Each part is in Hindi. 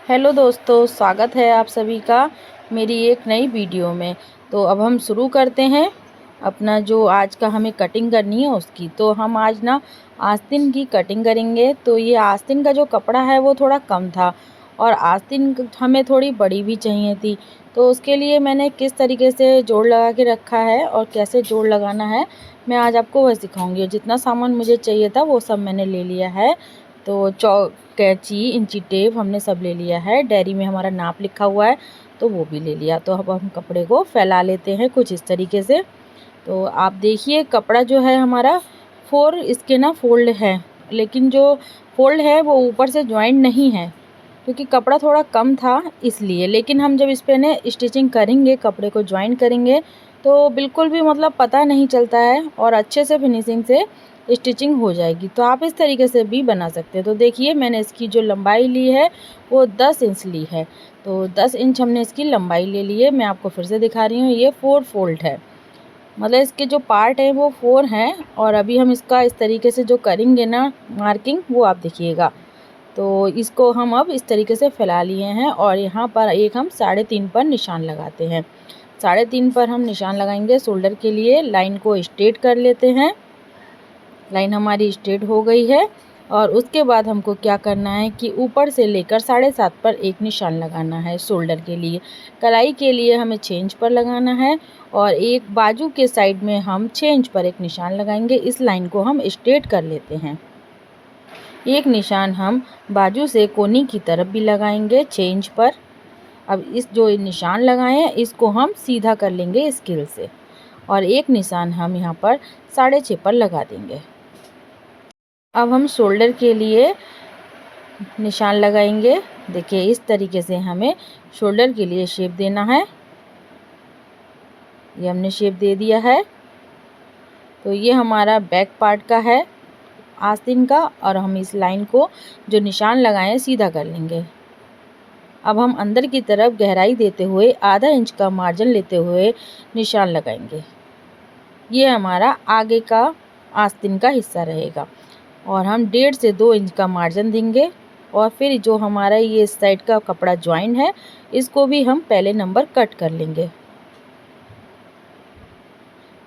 हेलो दोस्तों, स्वागत है आप सभी का मेरी एक नई वीडियो में। तो अब हम शुरू करते हैं अपना जो आज का हमें कटिंग करनी है उसकी। तो हम आज ना आस्तीन की कटिंग करेंगे। तो ये आस्तीन का जो कपड़ा है वो थोड़ा कम था और आस्तीन हमें थोड़ी बड़ी भी चाहिए थी। तो उसके लिए मैंने किस तरीके से जोड़ लगा के रखा है और कैसे जोड़ लगाना है मैं आज आपको वह सिखाऊंगी। जितना सामान मुझे चाहिए था वो सब मैंने ले लिया है। तो कैंची, इंची टेप हमने सब ले लिया है। डायरी में हमारा नाप लिखा हुआ है तो वो भी ले लिया। तो अब हम कपड़े को फैला लेते हैं कुछ इस तरीके से। तो आप देखिए कपड़ा जो है हमारा 4 इसके ना फोल्ड है, लेकिन जो फोल्ड है वो ऊपर से जॉइंट नहीं है क्योंकि कपड़ा थोड़ा कम था इसलिए। लेकिन हम जब इस पे ने स्टिचिंग करेंगे, कपड़े को जॉइन करेंगे तो बिल्कुल भी मतलब पता नहीं चलता है और अच्छे से फिनिशिंग से स्टिचिंग हो जाएगी। तो आप इस तरीके से भी बना सकते हैं। तो देखिए मैंने इसकी जो लंबाई ली है वो 10 इंच ली है। तो 10 इंच हमने इसकी लंबाई ले ली है। मैं आपको फिर से दिखा रही हूँ, ये 4 फोल्ड है, मतलब इसके जो पार्ट हैं वो 4 हैं। और अभी हम इसका इस तरीके से जो करेंगे ना मार्किंग, वो आप देखिएगा। तो इसको हम अब इस तरीके से फैला लिए हैं और यहाँ पर एक हम 3.5 पर निशान लगाते हैं। 3.5 पर हम निशान लगाएंगे शोल्डर के लिए। लाइन को स्ट्रेट कर लेते हैं। लाइन हमारी स्ट्रेट हो गई है और उसके बाद हमको क्या करना है कि ऊपर से लेकर 7.5 पर एक निशान लगाना है शोल्डर के लिए। कलाई के लिए हमें 6 इंच पर लगाना है और एक बाजू के साइड में हम 6 इंच पर एक निशान लगाएंगे। इस लाइन को हम स्ट्रेट कर लेते हैं। एक निशान हम बाजू से कोनी की तरफ भी लगाएंगे 6 इंच पर। अब इस जो निशान लगाए हैं इसको हम सीधा कर लेंगे स्केल से और एक निशान हम यहाँ पर 6.5 पर लगा देंगे। अब हम शोल्डर के लिए निशान लगाएंगे। देखिए इस तरीके से हमें शोल्डर के लिए शेप देना है। ये हमने शेप दे दिया है। तो ये हमारा बैक पार्ट का है आस्तीन का और हम इस लाइन को जो निशान लगाए हैं सीधा कर लेंगे। अब हम अंदर की तरफ गहराई देते हुए आधा इंच का मार्जिन लेते हुए निशान लगाएंगे। ये हमारा आगे का आस्तीन का हिस्सा रहेगा और हम 1.5 से 2 इंच का मार्जिन देंगे। और फिर जो हमारा ये साइड का कपड़ा ज्वाइन है इसको भी हम पहले नंबर कट कर लेंगे।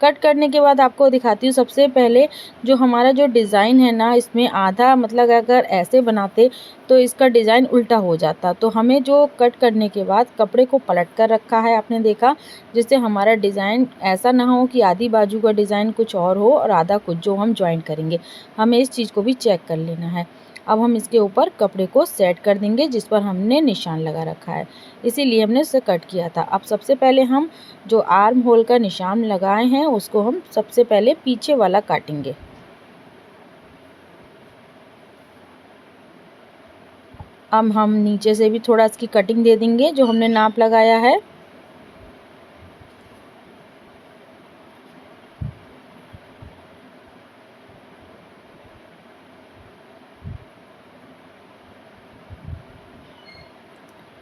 कट करने के बाद आपको दिखाती हूँ। सबसे पहले जो हमारा जो डिज़ाइन है ना, इसमें आधा मतलब अगर ऐसे बनाते तो इसका डिज़ाइन उल्टा हो जाता। तो हमें जो कट करने के बाद कपड़े को पलट कर रखा है आपने देखा, जिससे हमारा डिज़ाइन ऐसा ना हो कि आधी बाजू का डिज़ाइन कुछ और हो और आधा कुछ जो हम जॉइन करेंगे। हमें इस चीज़ को भी चेक कर लेना है। अब हम इसके ऊपर कपड़े को सेट कर देंगे जिस पर हमने निशान लगा रखा है, इसीलिए हमने इसे कट किया था। अब सबसे पहले हम जो आर्म होल का निशान लगाए हैं उसको हम सबसे पहले पीछे वाला काटेंगे। अब हम नीचे से भी थोड़ा इसकी कटिंग दे देंगे जो हमने नाप लगाया है।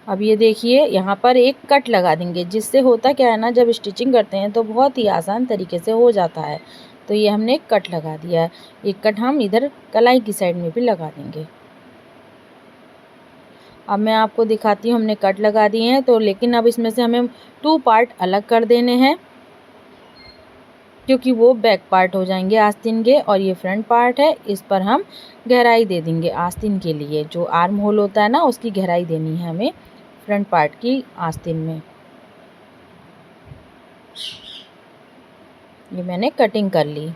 अब ये देखिए यहाँ पर एक कट लगा देंगे, जिससे होता क्या है ना, जब स्टिचिंग करते हैं तो बहुत ही आसान तरीके से हो जाता है। तो ये हमने एक कट लगा दिया है। एक कट हम इधर कलाई की साइड में भी लगा देंगे। अब मैं आपको दिखाती हूँ, हमने कट लगा दिए हैं तो, लेकिन अब इसमें से हमें 2 पार्ट अलग कर देने हैं क्योंकि वो बैक पार्ट हो जाएंगे आस्तीन के और ये फ्रंट पार्ट है। इस पर हम गहराई दे देंगे आस्तीन के लिए। जो आर्म होल होता है ना उसकी गहराई देनी है हमें फ्रंट पार्ट की आस्तीन में। ये मैंने कटिंग कर ली।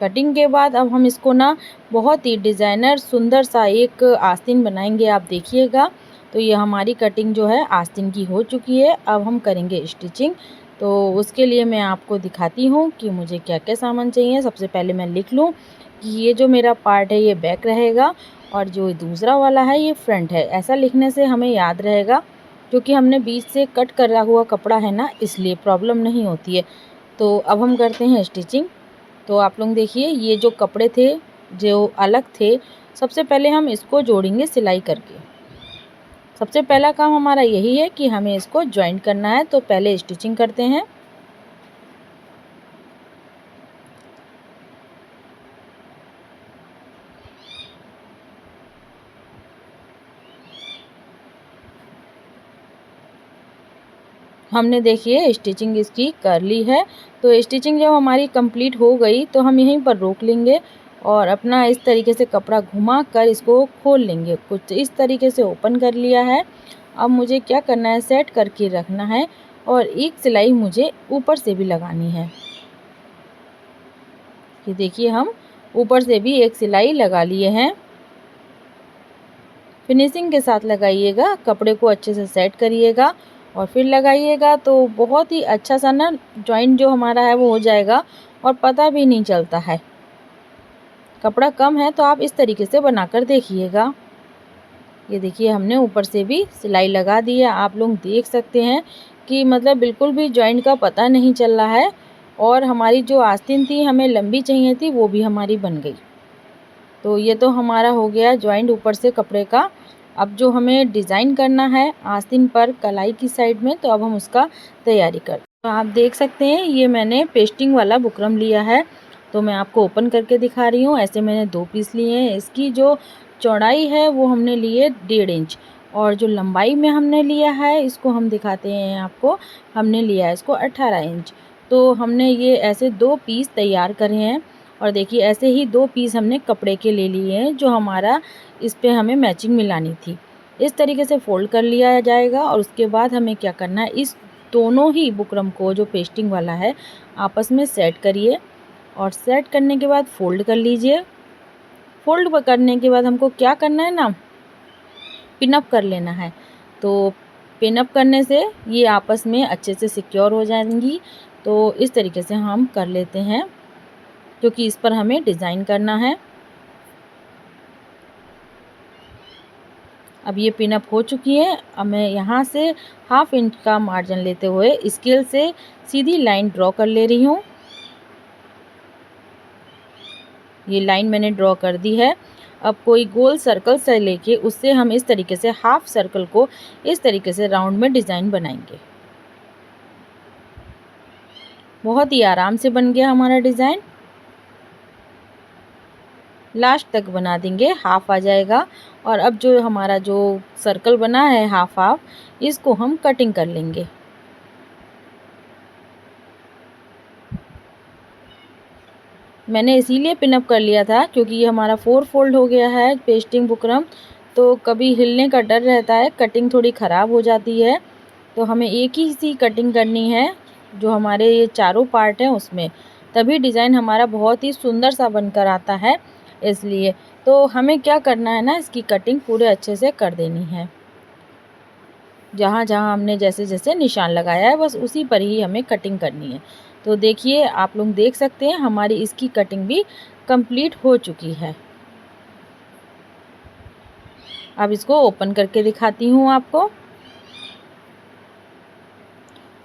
कटिंग के बाद अब हम इसको ना बहुत ही डिज़ाइनर सुंदर सा एक आस्तीन बनाएंगे, आप देखिएगा। तो ये हमारी कटिंग जो है आस्तीन की हो चुकी है। अब हम करेंगे स्टिचिंग। तो उसके लिए मैं आपको दिखाती हूँ कि मुझे क्या क्या सामान चाहिए। सबसे पहले मैं लिख लूँ कि ये जो मेरा पार्ट है ये बैक रहेगा और जो दूसरा वाला है ये फ्रंट है। ऐसा लिखने से हमें याद रहेगा क्योंकि हमने बीच से कट करा हुआ कपड़ा है ना, इसलिए प्रॉब्लम नहीं होती है। तो अब हम करते हैं स्टिचिंग। तो आप लोग देखिए ये जो कपड़े थे जो अलग थे, सबसे पहले हम इसको जोड़ेंगे सिलाई करके। सबसे पहला काम हमारा यही है कि हमें इसको जॉइंट करना है। तो पहले स्टिचिंग करते हैं। हमने देखिए स्टिचिंग इसकी कर ली है। तो स्टिचिंग जब हमारी कंप्लीट हो गई तो हम यहीं पर रोक लेंगे और अपना इस तरीके से कपड़ा घुमा कर इसको खोल लेंगे। कुछ इस तरीके से ओपन कर लिया है। अब मुझे क्या करना है, सेट करके रखना है और एक सिलाई मुझे ऊपर से भी लगानी है। ये देखिए हम ऊपर से भी एक सिलाई लगा लिए हैं। फिनिशिंग के साथ लगाइएगा, कपड़े को अच्छे से सेट करिएगा और फिर लगाइएगा तो बहुत ही अच्छा सा ना जॉइंट जो हमारा है वो हो जाएगा और पता भी नहीं चलता है। कपड़ा कम है तो आप इस तरीके से बनाकर देखिएगा। ये देखिए हमने ऊपर से भी सिलाई लगा दी है। आप लोग देख सकते हैं कि मतलब बिल्कुल भी जॉइंट का पता नहीं चल रहा है और हमारी जो आस्तीन थी हमें लंबी चाहिए थी वो भी हमारी बन गई। तो ये तो हमारा हो गया जॉइंट ऊपर से कपड़े का। अब जो हमें डिज़ाइन करना है आस्तीन पर कलाई की साइड में, तो अब हम उसका तैयारी करते हैं। तो आप देख सकते हैं ये मैंने पेस्टिंग वाला बुकरम लिया है। तो मैं आपको ओपन करके दिखा रही हूँ। ऐसे मैंने 2 पीस लिए हैं। इसकी जो चौड़ाई है वो हमने ली है 1.5 इंच और जो लंबाई में हमने लिया है इसको हम दिखाते हैं आपको, हमने लिया है इसको 18 इंच। तो हमने ये ऐसे 2 पीस तैयार करे हैं और देखिए ऐसे ही 2 पीस हमने कपड़े के ले लिए हैं जो हमारा इस पे हमें मैचिंग मिलानी थी। इस तरीके से फ़ोल्ड कर लिया जाएगा और उसके बाद हमें क्या करना है, इस दोनों ही बुकरम को जो पेस्टिंग वाला है आपस में सेट करिए और सेट करने के बाद फ़ोल्ड कर लीजिए। फ़ोल्ड करने के बाद हमको क्या करना है ना, पिन अप कर लेना है। तो पिन अप करने से ये आपस में अच्छे से सिक्योर हो जाएंगी। तो इस तरीके से हम कर लेते हैं क्योंकि इस पर हमें डिज़ाइन करना है। अब ये पिन अप हो चुकी है। अब मैं यहाँ से 1/2 इंच का मार्जिन लेते हुए स्केल से सीधी लाइन ड्रॉ कर ले रही हूँ। ये लाइन मैंने ड्रॉ कर दी है। अब कोई गोल सर्कल से लेके उससे हम इस तरीके से हाफ सर्कल को इस तरीके से राउंड में डिज़ाइन बनाएंगे। बहुत ही आराम से बन गया हमारा डिज़ाइन। लास्ट तक बना देंगे, हाफ आ जाएगा। और अब जो हमारा जो सर्कल बना है हाफ हाफ, इसको हम कटिंग कर लेंगे। मैंने इसीलिए पिनअप कर लिया था क्योंकि ये हमारा 4 फोल्ड हो गया है पेस्टिंग बुकरम। तो कभी हिलने का डर रहता है, कटिंग थोड़ी ख़राब हो जाती है। तो हमें एक ही सी कटिंग करनी है जो हमारे ये चारों पार्ट हैं उसमें, तभी डिज़ाइन हमारा बहुत ही सुंदर सा बनकर आता है। इसलिए तो हमें क्या करना है ना, इसकी कटिंग पूरे अच्छे से कर देनी है। जहाँ जहाँ हमने जैसे जैसे निशान लगाया है बस उसी पर ही हमें कटिंग करनी है। तो देखिए आप लोग देख सकते हैं हमारी इसकी कटिंग भी कंप्लीट हो चुकी है। अब इसको ओपन करके दिखाती हूँ आपको।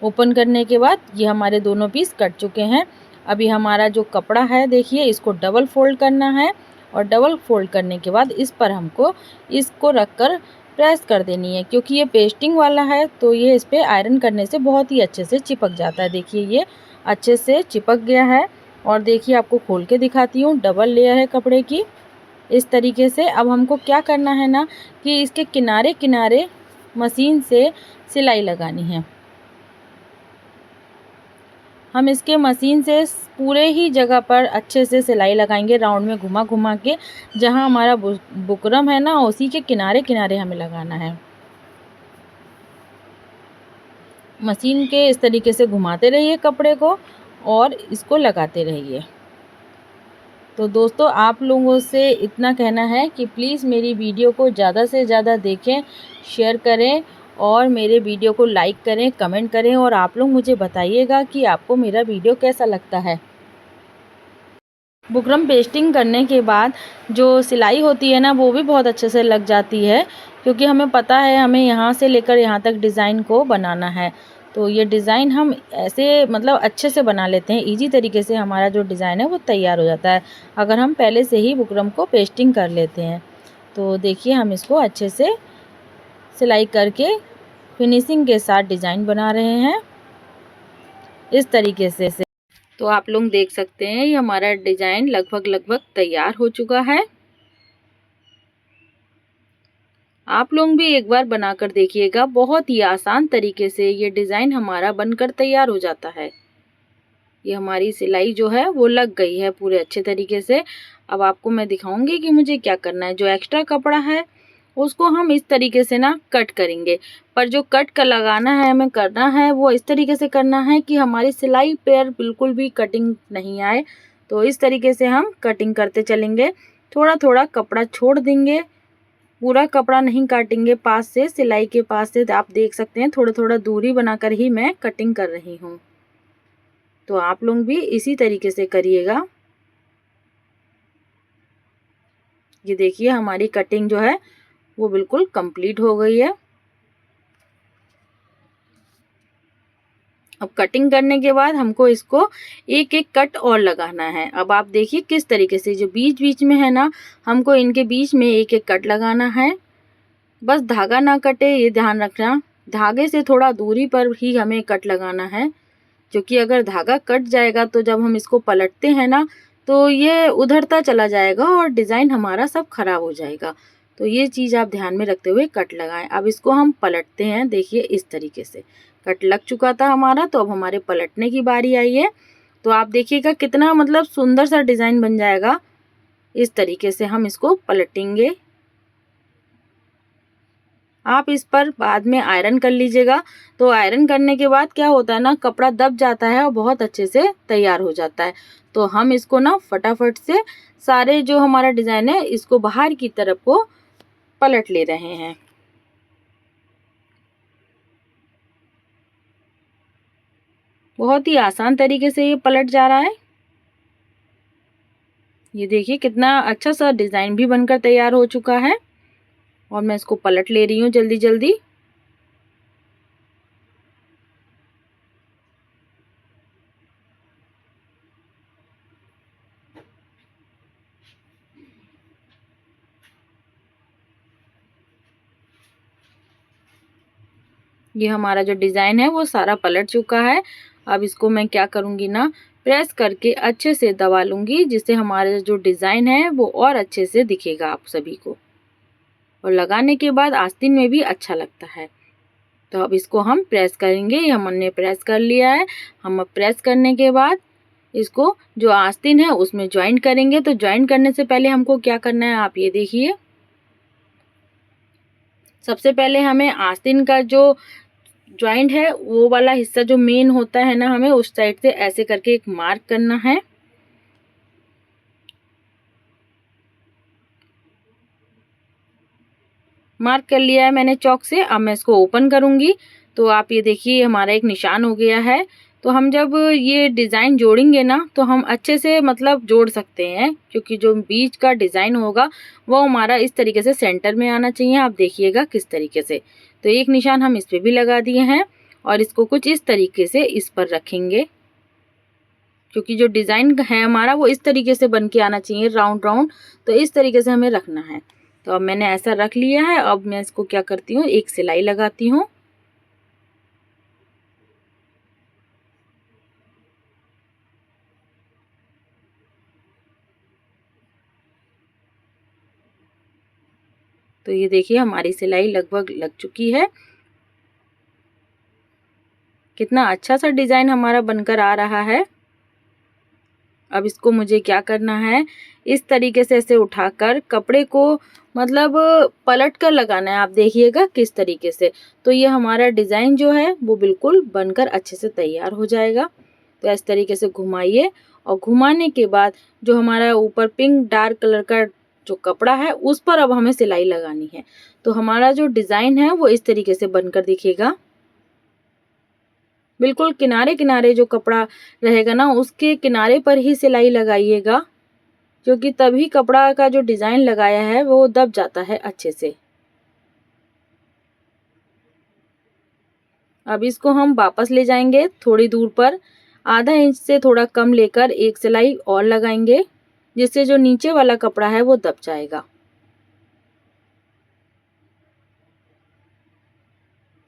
ओपन करने के बाद ये हमारे दोनों पीस कट चुके हैं। अभी हमारा जो कपड़ा है देखिए इसको डबल फोल्ड करना है और डबल फोल्ड करने के बाद इस पर हमको इसको रखकर प्रेस कर देनी है क्योंकि ये पेस्टिंग वाला है तो ये इस पर आयरन करने से बहुत ही अच्छे से चिपक जाता है। देखिए ये अच्छे से चिपक गया है और देखिए आपको खोल के दिखाती हूँ, डबल लेयर है कपड़े की इस तरीके से। अब हमको क्या करना है ना कि इसके किनारे किनारे मशीन से सिलाई लगानी है। हम इसके मशीन से पूरे ही जगह पर अच्छे से सिलाई लगाएंगे राउंड में घुमा घुमा के। जहां हमारा बुकरम है ना उसी के किनारे किनारे हमें लगाना है। मशीन के इस तरीके से घुमाते रहिए कपड़े को और इसको लगाते रहिए। तो दोस्तों आप लोगों से इतना कहना है कि प्लीज़ मेरी वीडियो को ज़्यादा से ज़्यादा देखें, शेयर करें और मेरे वीडियो को लाइक करें, कमेंट करें और आप लोग मुझे बताइएगा कि आपको मेरा वीडियो कैसा लगता है। बुकरम पेस्टिंग करने के बाद जो सिलाई होती है ना वो भी बहुत अच्छे से लग जाती है क्योंकि हमें पता है हमें यहाँ से लेकर यहाँ तक डिज़ाइन को बनाना है। तो ये डिज़ाइन हम ऐसे मतलब अच्छे से बना लेते हैं, इजी तरीके से हमारा जो डिज़ाइन है वो तैयार हो जाता है अगर हम पहले से ही बुकरम को पेस्टिंग कर लेते हैं। तो देखिए हम इसको अच्छे से सिलाई करके फिनिशिंग के साथ डिज़ाइन बना रहे हैं इस तरीके से। तो आप लोग देख सकते हैं ये हमारा डिज़ाइन लगभग तैयार हो चुका है। आप लोग भी एक बार बनाकर देखिएगा, बहुत ही आसान तरीके से ये डिज़ाइन हमारा बनकर तैयार हो जाता है। ये हमारी सिलाई जो है वो लग गई है पूरे अच्छे तरीके से। अब आपको मैं दिखाऊंगी कि मुझे क्या करना है। जो एक्स्ट्रा कपड़ा है उसको हम इस तरीके से ना कट करेंगे, पर जो कट का लगाना है हमें करना है वो इस तरीके से करना है कि हमारी सिलाई पर बिल्कुल भी कटिंग नहीं आए। तो इस तरीके से हम कटिंग करते चलेंगे, थोड़ा थोड़ा कपड़ा छोड़ देंगे, पूरा कपड़ा नहीं काटेंगे। पास से, सिलाई के पास से आप देख सकते हैं थोड़ा थोड़ा दूरी बनाकर ही मैं कटिंग कर रही हूँ। तो आप लोग भी इसी तरीके से करिएगा। ये देखिए हमारी कटिंग जो है वो बिल्कुल कंप्लीट हो गई है। अब कटिंग करने के बाद हमको इसको एक एक कट और लगाना है। अब आप देखिए किस तरीके से जो बीच बीच में है ना, हमको इनके बीच में एक एक कट लगाना है। बस धागा ना कटे ये ध्यान रखना, धागे से थोड़ा दूरी पर ही हमें कट लगाना है, क्योंकि अगर धागा कट जाएगा तो जब हम इसको पलटते हैं ना तो ये उधरता चला जाएगा और डिज़ाइन हमारा सब खराब हो जाएगा। तो ये चीज़ आप ध्यान में रखते हुए कट लगाएं। अब इसको हम पलटते हैं, देखिए इस तरीके से कट लग चुका था हमारा, तो अब हमारे पलटने की बारी आई है। तो आप देखिएगा कितना मतलब सुंदर सा डिज़ाइन बन जाएगा। इस तरीके से हम इसको पलटेंगे। आप इस पर बाद में आयरन कर लीजिएगा। तो आयरन करने के बाद क्या होता है ना, कपड़ा दब जाता है और बहुत अच्छे से तैयार हो जाता है। तो हम इसको ना फटाफट से सारे जो हमारा डिज़ाइन है इसको बाहर की तरफ को पलट ले रहे हैं। बहुत ही आसान तरीके से ये पलट जा रहा है। ये देखिए कितना अच्छा सा डिज़ाइन भी बनकर तैयार हो चुका है और मैं इसको पलट ले रही हूँ जल्दी जल्दी। ये हमारा जो डिज़ाइन है वो सारा पलट चुका है। अब इसको मैं क्या करूँगी ना, प्रेस करके अच्छे से दबा लूँगी, जिससे हमारा जो डिज़ाइन है वो और अच्छे से दिखेगा आप सभी को, और लगाने के बाद आस्तीन में भी अच्छा लगता है। तो अब इसको हम प्रेस करेंगे। ये हमने प्रेस कर लिया है। हम अब प्रेस करने के बाद इसको जो आस्तीन है उसमें ज्वाइन करेंगे। तो ज्वाइन करने से पहले हमको क्या करना है आप ये देखिए। सबसे पहले हमें आस्तीन का जो जॉइंट है वो वाला हिस्सा जो मेन होता है ना, हमें उस साइड से ऐसे करके एक मार्क करना है। मार्क कर लिया है मैंने चॉक से। अब मैं इसको ओपन करूंगी तो आप ये देखिए हमारा एक निशान हो गया है। तो हम जब ये डिज़ाइन जोड़ेंगे ना तो हम अच्छे से मतलब जोड़ सकते हैं, क्योंकि जो बीच का डिज़ाइन होगा वो हमारा इस तरीके से सेंटर में आना चाहिए। आप देखिएगा किस तरीके से। तो एक निशान हम इस पर भी लगा दिए हैं और इसको कुछ इस तरीके से इस पर रखेंगे, क्योंकि जो डिज़ाइन है हमारा वो इस तरीके से बन के आना चाहिए राउंड राउंड। तो इस तरीके से हमें रखना है। तो अब मैंने ऐसा रख लिया है। अब मैं इसको क्या करती हूँ, एक सिलाई लगाती हूँ। तो ये देखिए हमारी सिलाई लगभग लग चुकी है। कितना अच्छा सा डिज़ाइन हमारा बनकर आ रहा है। अब इसको मुझे क्या करना है, इस तरीके से ऐसे उठाकर कपड़े को मतलब पलट कर लगाना है। आप देखिएगा किस तरीके से। तो ये हमारा डिज़ाइन जो है वो बिल्कुल बनकर अच्छे से तैयार हो जाएगा। तो इस तरीके से घुमाइए और घुमाने के बाद जो हमारा ऊपर पिंक डार्क कलर का जो कपड़ा है उस पर अब हमें सिलाई लगानी है। तो हमारा जो डिज़ाइन है वो इस तरीके से बनकर दिखेगा। बिल्कुल किनारे किनारे जो कपड़ा रहेगा ना उसके किनारे पर ही सिलाई लगाइएगा, क्योंकि तभी कपड़ा का जो डिज़ाइन लगाया है वो दब जाता है अच्छे से। अब इसको हम वापस ले जाएंगे थोड़ी दूर पर, आधा इंच से थोड़ा कम लेकर एक सिलाई और लगाएंगे, जिससे जो नीचे वाला कपड़ा है वो दब जाएगा।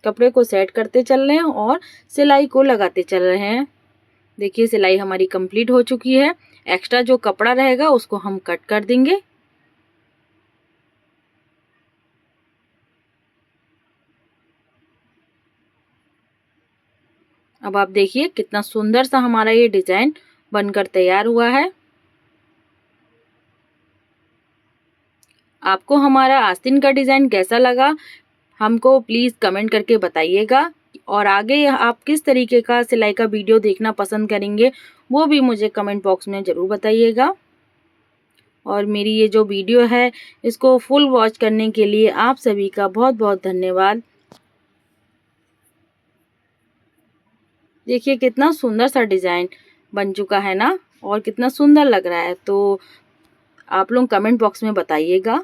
कपड़े को सेट करते चल रहे हैं और सिलाई को लगाते चल रहे हैं। देखिए सिलाई हमारी कंप्लीट हो चुकी है। एक्स्ट्रा जो कपड़ा रहेगा उसको हम कट कर देंगे। अब आप देखिए कितना सुंदर सा हमारा ये डिज़ाइन बनकर तैयार हुआ है। आपको हमारा आस्तीन का डिज़ाइन कैसा लगा, हमको प्लीज़ कमेंट करके बताइएगा। और आगे आप किस तरीके का सिलाई का वीडियो देखना पसंद करेंगे, वो भी मुझे कमेंट बॉक्स में ज़रूर बताइएगा। और मेरी ये जो वीडियो है, इसको फुल वॉच करने के लिए आप सभी का बहुत बहुत धन्यवाद। देखिए कितना सुंदर सा डिज़ाइन बन चुका है ना, और कितना सुंदर लग रहा है। तो आप लोग कमेंट बॉक्स में बताइएगा।